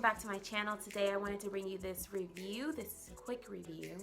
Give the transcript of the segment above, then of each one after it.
back to my channel. Today I wanted to bring you this quick review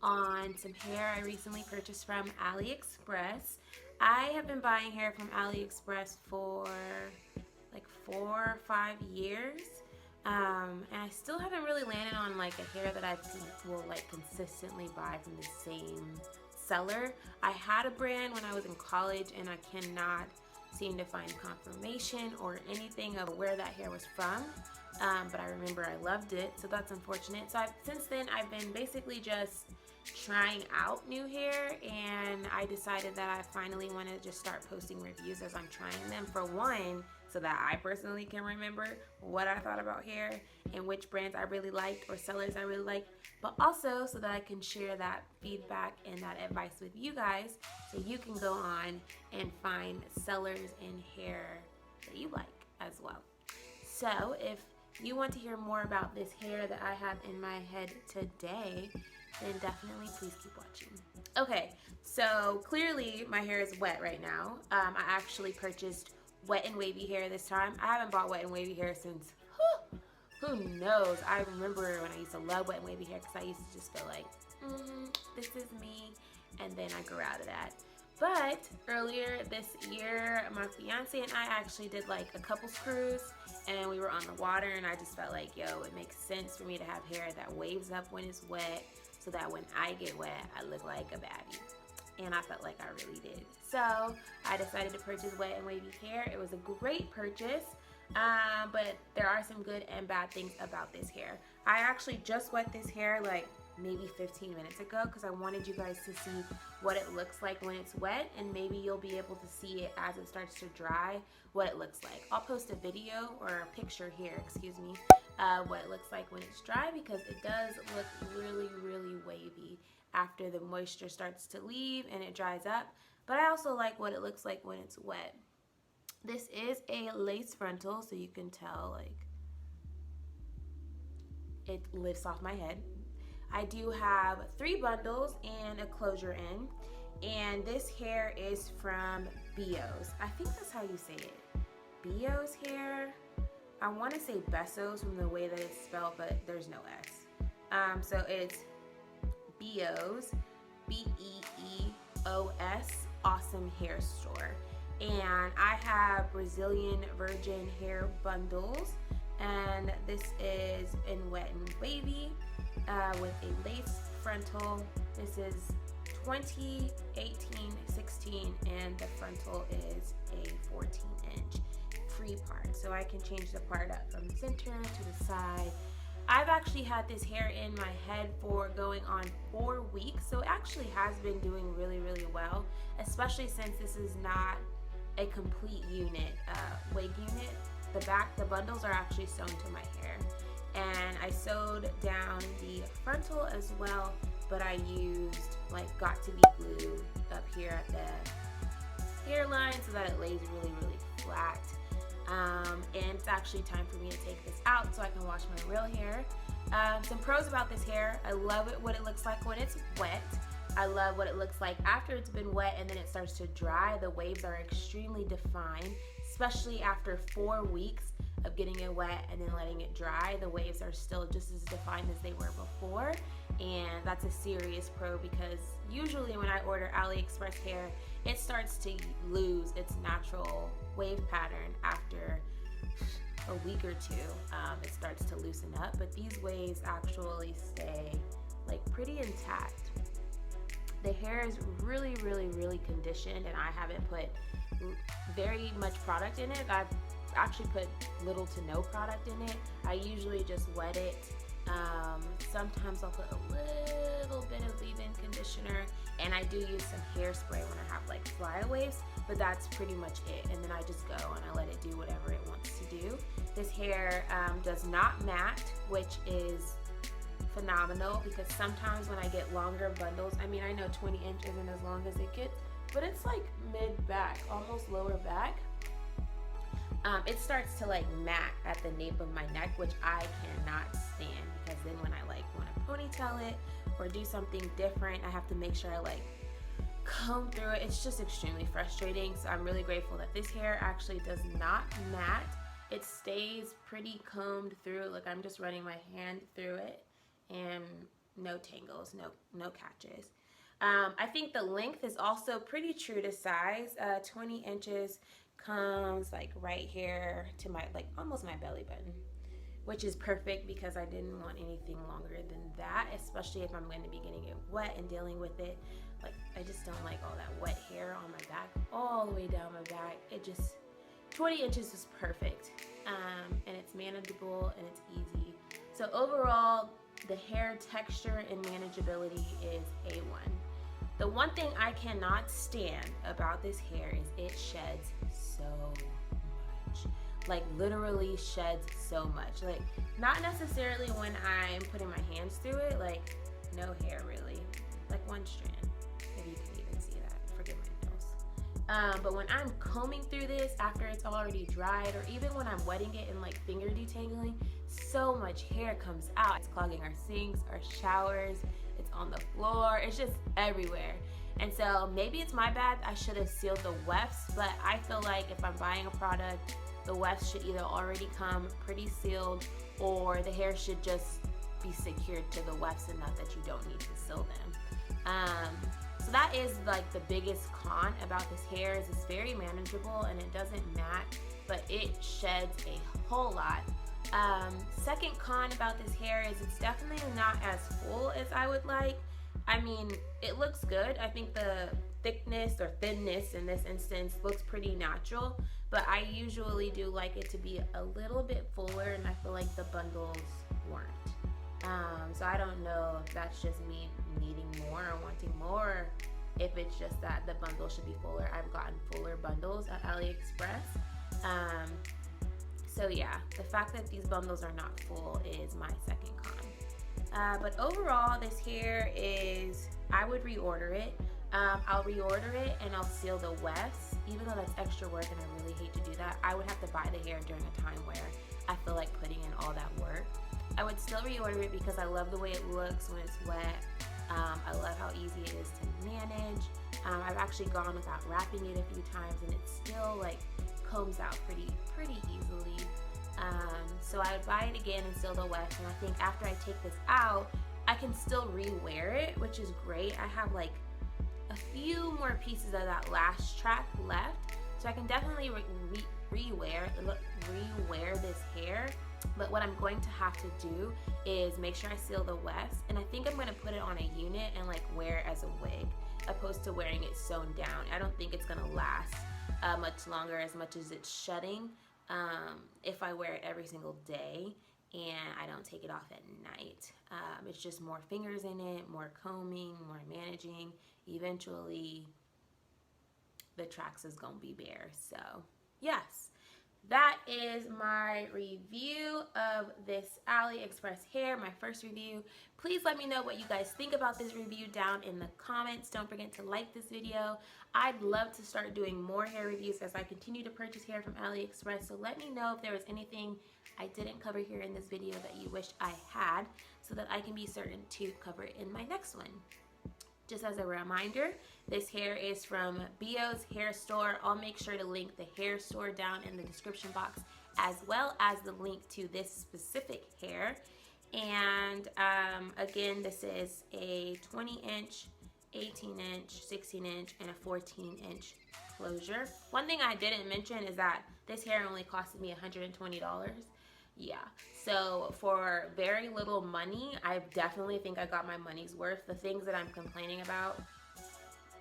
on some hair I recently purchased from AliExpress. I have been buying hair from AliExpress for like 4 or 5 years, and I still haven't really landed on like a hair that I will like consistently buy from the same seller. I had a brand when I was in college and I cannot seem to find confirmation or anything of where that hair was from, but I remember I loved it, so that's unfortunate. So since then I've been basically just trying out new hair, and I decided that I finally want to just start posting reviews as I'm trying them. For one, so that I personally can remember what I thought about hair and which brands I really liked or sellers I really liked, but also so that I can share that feedback and that advice with you guys, so you can go on and find sellers and hair that you like as well. So if you want to hear more about this hair that I have in my head today, then definitely please keep watching. Okay, so clearly my hair is wet right now. I actually purchased wet and wavy hair this time. I haven't bought wet and wavy hair since, who knows. I remember when I used to love wet and wavy hair because I used to just feel like, this is me, and then I grew out of that. But earlier this year, my fiance and I actually did like a couple's cruise, and we were on the water, and I just felt like, yo, it makes sense for me to have hair that waves up when it's wet, so that when I get wet, I look like a baddie. And I felt like I really did. So I decided to purchase wet and wavy hair. It was a great purchase, but there are some good and bad things about this hair. I actually just wet this hair like maybe 15 minutes ago because I wanted you guys to see what it looks like when it's wet, and maybe you'll be able to see it as it starts to dry, what it looks like. I'll post a video or a picture here, excuse me, what it looks like when it's dry, because it does look really, really wavy after the moisture starts to leave and it dries up. But I also like what it looks like when it's wet. This is a lace frontal, so you can tell like it lifts off my head. I do have 3 bundles and a closure end, and this hair is from BEEOS. I think that's how you say it. BEEOS hair. I want to say Besos from the way that it's spelled, but there's no S. So it's BEEOS, BEEOS, awesome hair store. And I have Brazilian virgin hair bundles, and this is in wet and wavy with a lace frontal. This is 20, 18, 16, and the frontal is a 14-inch free part, so I can change the part up from the center to the side. I've actually had this hair in my head for going on 4 weeks, so it actually has been doing really, really well, especially since this is not a complete unit, wig unit. The bundles are actually sewn to my hair, and I sewed down the frontal as well, but I used like got to be glue up here at the hairline so that it lays really, really flat. And it's actually time for me to take this out so I can wash my real hair. Some pros about this hair: I love it what it looks like when it's wet. I love what it looks like after it's been wet and then it starts to dry. The waves are extremely defined, especially after 4 weeks of getting it wet and then letting it dry. The waves are still just as defined as they were before, and that's a serious pro, because usually when I order AliExpress hair, it starts to lose its natural wave pattern after a week or 2. It starts to loosen up, but these waves actually stay like pretty intact. The hair is really, really, really conditioned, and I haven't put very much product in it. I've actually put little to no product in it. I usually just wet it. Sometimes I'll put a little bit of leave-in conditioner, and I do use some hairspray when I have like flyaways, but that's pretty much it. And then I just go and I let it do whatever it wants to do. This hair does not mat, which is phenomenal, because sometimes when I get longer bundles, I mean, I know 20 inch isn't as long as it gets, but it's like mid-back, almost lower back. It starts to like mat at the nape of my neck, which I cannot stand, because then when I like want to ponytail it or do something different, I have to make sure I like comb through it. It's just extremely frustrating. So I'm really grateful that this hair actually does not mat. it stays pretty combed through. Like I'm just running my hand through it and no tangles, no catches. I think the length is also pretty true to size. 20 inches comes like right here to my, like almost my belly button, which is perfect because I didn't want anything longer than that, especially if I'm going to be getting it wet and dealing with it. Like I just don't like all that wet hair on my back all the way down my back. It just, 20 inches is perfect, and it's manageable and it's easy. So overall, the hair texture and manageability is A1. The one thing I cannot stand about this hair is it sheds so much. Like literally sheds so much. Like not necessarily when I'm putting my hands through it, like no hair really. Like one strand, if you can even see that. Forget my nails. But when I'm combing through this after it's already dried, or even when I'm wetting it and like finger detangling, so much hair comes out. It's clogging our sinks, our showers, it's on the floor, it's just everywhere. And so maybe it's my bad, I should have sealed the wefts, but I feel like if I'm buying a product, the wefts should either already come pretty sealed, or the hair should just be secured to the wefts enough that you don't need to seal them. So that is like the biggest con about this hair, is it's very manageable and it doesn't mat, but it sheds a whole lot. Second con about this hair is it's definitely not as full as I would like. I mean, it looks good. I think the thickness or thinness in this instance looks pretty natural, but I usually do like it to be a little bit fuller, and I feel like the bundles weren't. So I don't know if that's just me needing more or wanting more, if it's just that the bundle should be fuller. I've gotten fuller bundles at AliExpress. So yeah, the fact that these bundles are not full is my second con. But overall, this hair is, I would reorder it. I'll reorder it and I'll seal the wefts, even though that's extra work and I really hate to do that. I would have to buy the hair during a time where I feel like putting in all that work. I would still reorder it because I love the way it looks when it's wet. I love how easy it is to manage. I've actually gone without wrapping it a few times and it still like combs out pretty easily. So I would buy it again and seal the wefts, and I think after I take this out, I can still re-wear it, which is great. I have like a few more pieces of that last track left, so I can definitely re-wear this hair. But what I'm going to have to do is make sure I seal the wefts, and I think I'm going to put it on a unit and like wear it as a wig, opposed to wearing it sewn down. I don't think it's going to last much longer as much as it's shedding if I wear it every single day and I don't take it off at night. It's just more fingers in it, more combing, more managing. Eventually the tracks is gonna be bare. So yes, that is my review of this AliExpress hair, my first review. Please let me know what you guys think about this review down in the comments. Don't forget to like this video. I'd love to start doing more hair reviews as I continue to purchase hair from AliExpress. So let me know if there was anything I didn't cover here in this video that you wish I had, so that I can be certain to cover it in my next one. Just as a reminder, this hair is from BEEOS Hair Store. I'll make sure to link the hair store down in the description box, as well as the link to this specific hair. And again, this is a 20-inch, 18-inch, 16-inch, and a 14-inch closure. One thing I didn't mention is that this hair only costed me $120. Yeah, so for very little money, I definitely think I got my money's worth. The things that I'm complaining about,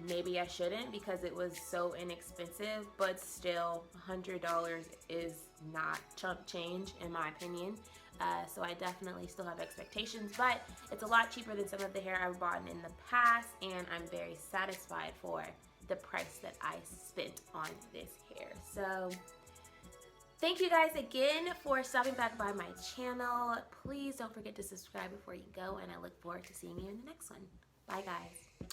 maybe I shouldn't because it was so inexpensive, but still $100 is not chump change in my opinion. So I definitely still have expectations, but it's a lot cheaper than some of the hair I've bought in the past, and I'm very satisfied for the price that I spent on this hair. So thank you guys again for stopping back by my channel. Please don't forget to subscribe before you go, and I look forward to seeing you in the next one. Bye guys.